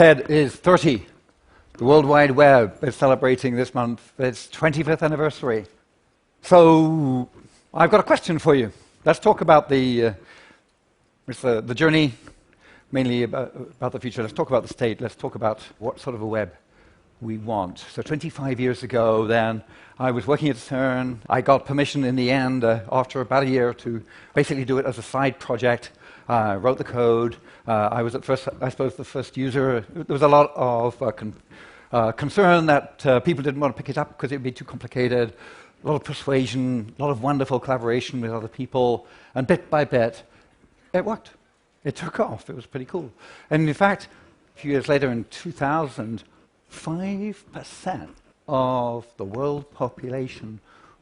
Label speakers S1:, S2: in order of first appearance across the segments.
S1: TED is 30. The World Wide Web is celebrating this month its 25th anniversary. So I've got a question for you. Let's talk about the journey, mainly about the future. Let's talk about the state. Let's talk about what sort of a web we want. So 25 years ago then, I was working at CERN. I got permission in the end, after about a year, to basically do it as a side project. Wrote the code. I was at first, I suppose, the first user. There was a lot of concern that people didn't want to pick it up because it would be too complicated. A lot of persuasion, a lot of wonderful collaboration with other people, and bit by bit, it worked. It took off. It was pretty cool. And in fact, a few years later, in 2000, 5% of the world population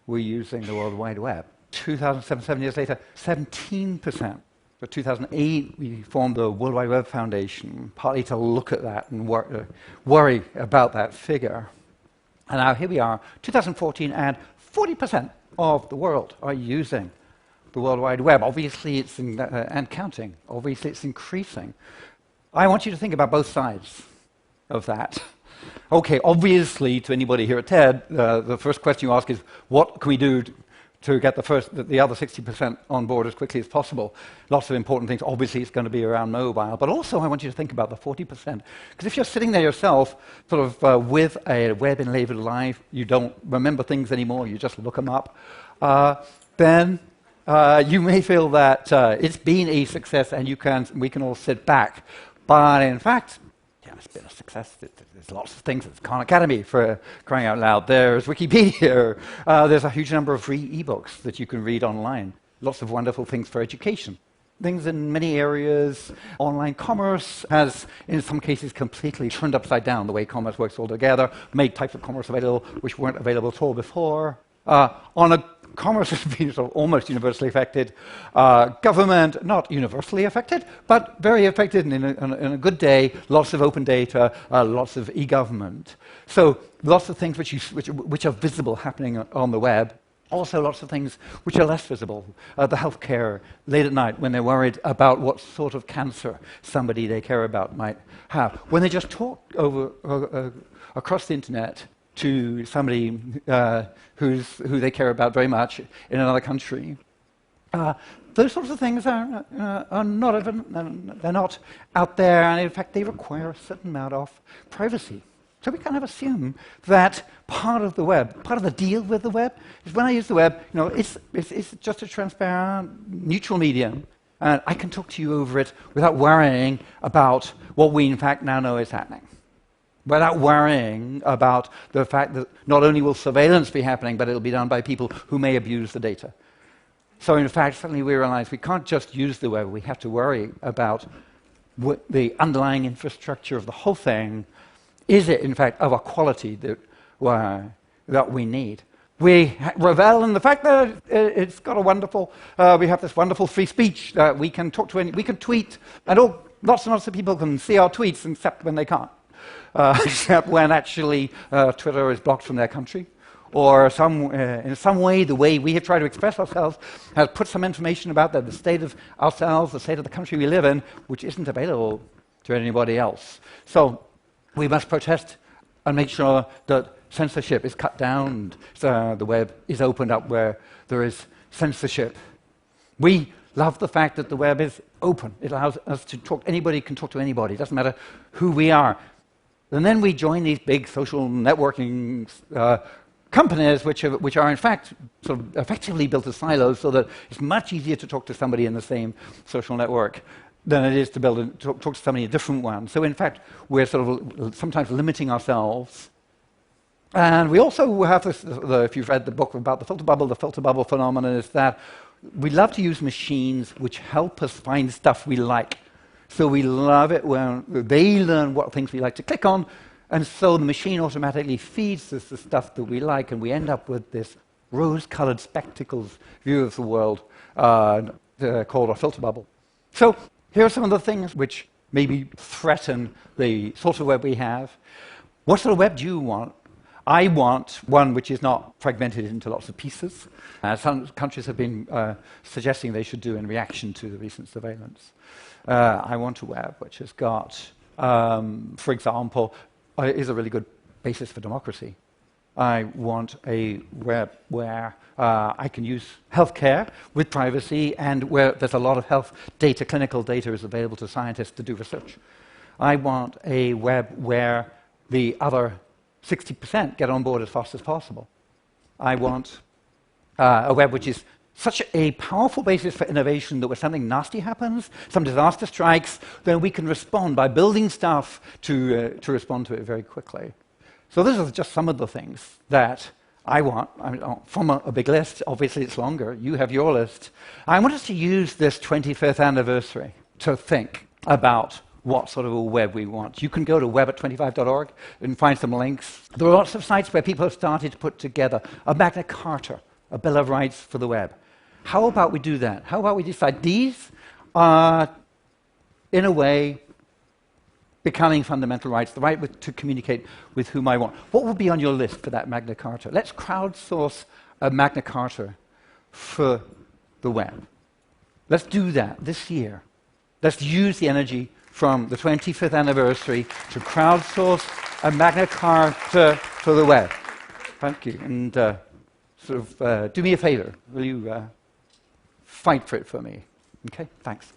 S1: were using the World Wide Web. 2007, 7 years later, 17%. In 2008, we formed the World Wide Web Foundation, partly to look at that and worry about that figure. And now here we are, 2014, and 40% of the world are using the World Wide Web. Obviously, it's and counting. Obviously, it's increasing. I want you to think about both sides of that. Okay, obviously, to anybody here at TED, the first question you ask is, what can we do to get the other 60% on board as quickly as possible? Lots of important things. Obviously, it's going to be around mobile. But also, I want you to think about the 40%. Because if you're sitting there yourself, sort of with a web-enabled life, you don't remember things anymore, you just look them up, then you may feel that it's been a success and we can all sit back. But in fact, yeah, it's been a success. There's lots of things. There's Khan Academy, for crying out loud. There's Wikipedia. There's a huge number of free ebooks that you can read online. Lots of wonderful things for education. Things in many areas. Online commerce has, in some cases, completely turned upside down the way commerce works altogether, made types of commerce available which weren't available at all before. Commerce has been sort of almost universally affected. Government, not universally affected, but very affected, and in a good day, lots of open data, lots of e-government. So lots of things which are visible happening on the web. Also lots of things which are less visible. The healthcare, late at night, when they're worried about what sort of cancer somebody they care about might have. When they just talk across the internet to somebody who they care about very much in another country. Those sorts of things are they're not out there, and in fact they require a certain amount of privacy. So we kind of assume that part of the web, part of the deal with the web, is when I use the web, it's just a transparent, neutral medium, and I can talk to you over it without worrying about what we in fact now know is happening. Without worrying about the fact that not only will surveillance be happening, but it'll be done by people who may abuse the data. So in fact, suddenly we realize we can't just use the web, we have to worry about the underlying infrastructure of the whole thing. Is it, in fact, of a quality that we need? We revel in the fact that it's got a wonderful, we have this wonderful free speech that we can talk to, we can tweet, and lots and lots of people can see our tweets, except when they can't. Except when actually Twitter is blocked from their country, or in some way the way we have tried to express ourselves has put some information about the state of ourselves, the state of the country we live in, which isn't available to anybody else. So we must protest and make sure that censorship is cut down, so the web is opened up where there is censorship. We love the fact that the web is open. It allows us to talk. Anybody can talk to anybody. It doesn't matter who we are. And then we join these big social networking companies, which are in fact sort of effectively built as silos, so that it's much easier to talk to somebody in the same social network than it is to talk to somebody in a different one. So in fact, we're sort of sometimes limiting ourselves. And we also have this, if you've read the book about the filter bubble phenomenon is that we love to use machines which help us find stuff we like. So we love it when they learn what things we like to click on, and so the machine automatically feeds us the stuff that we like, and we end up with this rose-colored spectacles view of the world called a filter bubble. So here are some of the things which maybe threaten the sort of web we have. What sort of web do you want? I want one which is not fragmented into lots of pieces, as some countries have been suggesting they should do in reaction to the recent surveillance. I want a web which has got for example, is a really good basis for democracy. I want a web where I can use healthcare with privacy and where there's a lot of health data, clinical data is available to scientists to do research. I want a web where the other 60% get on board as fast as possible. I want a web which is such a powerful basis for innovation that when something nasty happens, some disaster strikes, then we can respond by building stuff to respond to it very quickly. So these are just some of the things that I want. From a big list, obviously it's longer. You have your list. I want us to use this 25th anniversary to think about what sort of a web we want. You can go to web@25.org and find some links. There are lots of sites where people have started to put together a Magna Carta, a Bill of Rights for the web. How about we do that? How about we decide these are, in a way, becoming fundamental rights, the right to communicate with whom I want. What would be on your list for that Magna Carta? Let's crowdsource a Magna Carta for the web. Let's do that this year. Let's use the energy from the 25th anniversary to crowdsource a Magna Carta for the web. Thank you. And do me a favor. Will you fight for it for me? Okay, thanks.